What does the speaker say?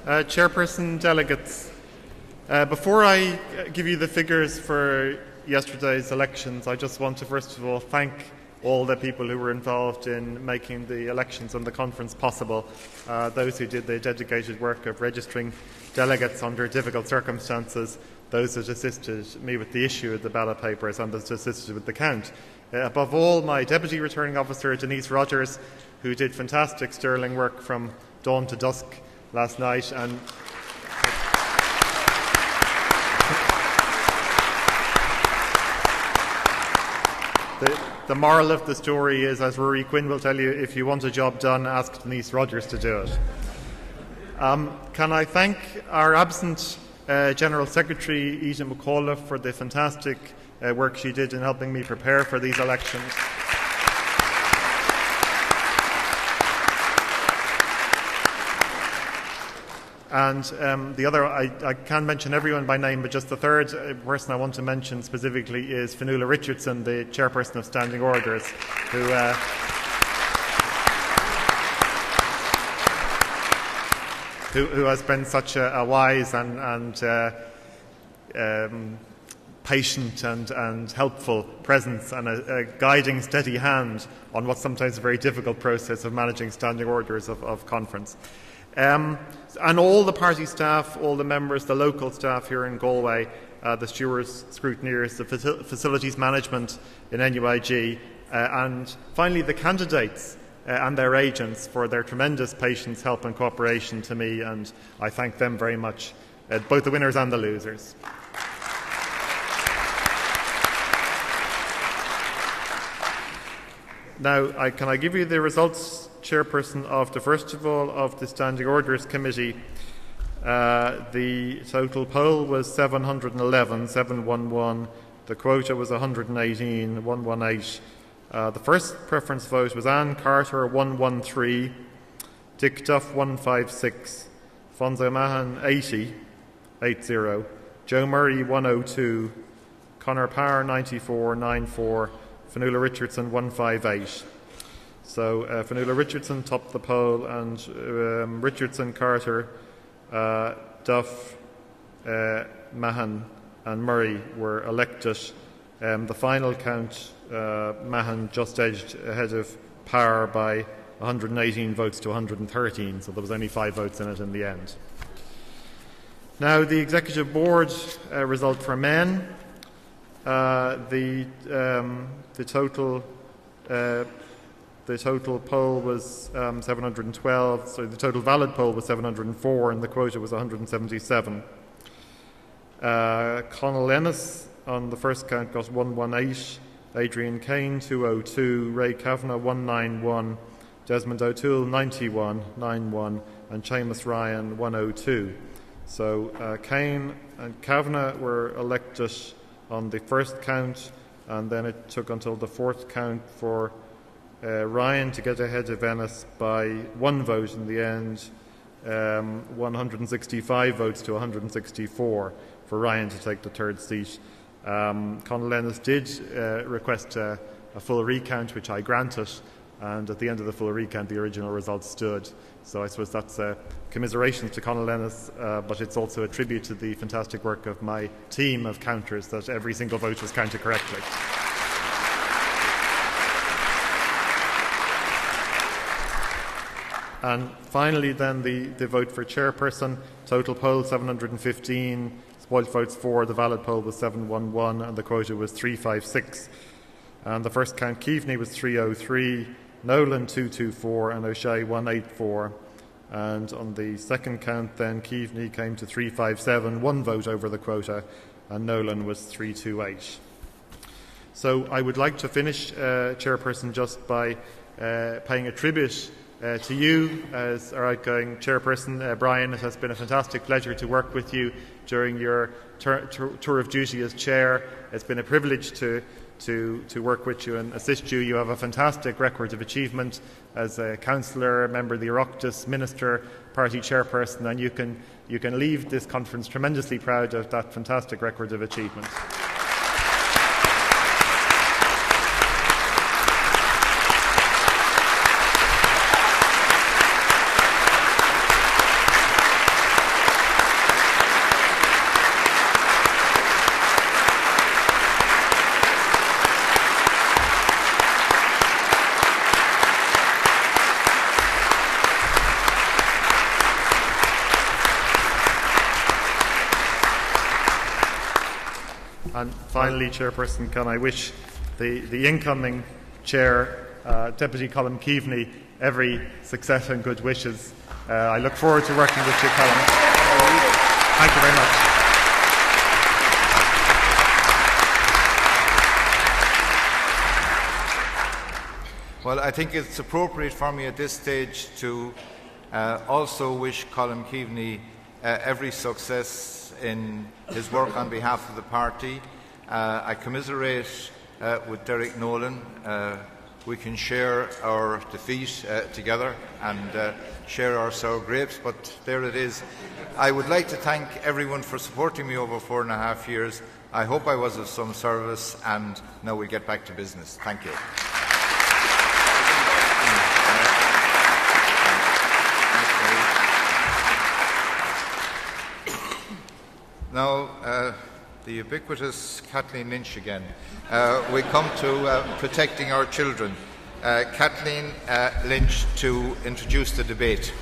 Chairperson, delegates, before I give you the figures for yesterday's elections, I just want to first of all thank all the people who were involved in making the elections and the conference possible, those who did the dedicated work of registering delegates under difficult circumstances, those that assisted me with the issue of the ballot papers and those that assisted with the count. Above all, my Deputy Returning Officer, Denise Rogers, who did fantastic sterling work from dawn to dusk last night. And the moral of the story is, as Rory Quinn will tell you, if you want a job done, ask Denise Rogers to do it. Can I thank our absent General Secretary, Ita McAuliffe, for the fantastic work she did in helping me prepare for these elections. And the other, I can't mention everyone by name, but just the third person I want to mention specifically is Fionnuala Richardson, the Chairperson of Standing Orders, who has been such a wise and patient and helpful presence and a guiding, steady hand on what's sometimes a very difficult process of managing standing orders of conference. And all the party staff, all the members, the local staff here in Galway, the stewards, scrutineers, the facilities management in NUIG, and finally the candidates and their agents for their tremendous patience, help and cooperation to me, and I thank them very much, both the winners and the losers. Now, can I give you the results, Chairperson, first of all, of the Standing Orders Committee? The total poll was 711, 711. The quota was 118, 118. The first preference vote was Anne Carter, 113. Dick Duff, 156. Fonzo Mahan, 80, 80. Joe Murray, 102. Conor Parr, 94, 94. Fionnuala Richardson, 158. So Fionnuala Richardson topped the poll, and Richardson, Carter, Duff, Mahan and Murray were elected. The final count, Mahan just edged ahead of Parr by 118 votes to 113, so there was only 5 votes in it in the end. Now, the Executive Board result for men. The total poll was 712, so the total valid poll was 704 and the quota was 177. Conall Ennis on the first count got 118, Adrian Kane 202, Ray Kavanagh 191, Desmond O'Toole 91, 91, and Seamus Ryan 102. So Kane and Kavanagh were elected on the first count, and then it took until the fourth count for Ryan to get ahead of Ennis by 1 vote in the end, 165 votes to 164 for Ryan to take the third seat. Conall Ennis did request a full recount, which I granted, and at the end of the full recount the original results stood. So I suppose that's commiserations to Conall Ennis, but it's also a tribute to the fantastic work of my team of counters that every single vote was counted correctly. And finally then the vote for chairperson. Total poll 715, spoilt votes 4, the valid poll was 711 and the quota was 356. And the first count Keaveney was 303, Nolan 224 and O'Shea 184. And on the second count then Keaveney came to 357, 1 vote over the quota, and Nolan was 328. So I would like to finish, Chairperson, just by paying a tribute to you as our outgoing Chairperson. Brian, it has been a fantastic pleasure to work with you during your tour of duty as Chair. It's been a privilege to work with you and assist you. You have a fantastic record of achievement as a councillor, member of the Oireachtas, minister, party chairperson, and you can leave this conference tremendously proud of that fantastic record of achievement. And finally, Chairperson, can I wish the incoming Chair, Deputy Colm Keaveney, every success and good wishes. I look forward to working with you, Colm. Thank you very much. Well, I think it's appropriate for me at this stage to also wish Colm Keaveney every success in his work on behalf of the party. I commiserate with Derek Nolan. We can share our defeat together and share our sour grapes, but there it is. I would like to thank everyone for supporting me over 4.5 years. I hope I was of some service, and now we get back to business. Thank you. Now, the ubiquitous Kathleen Lynch again. We come to protecting our children. Kathleen Lynch to introduce the debate.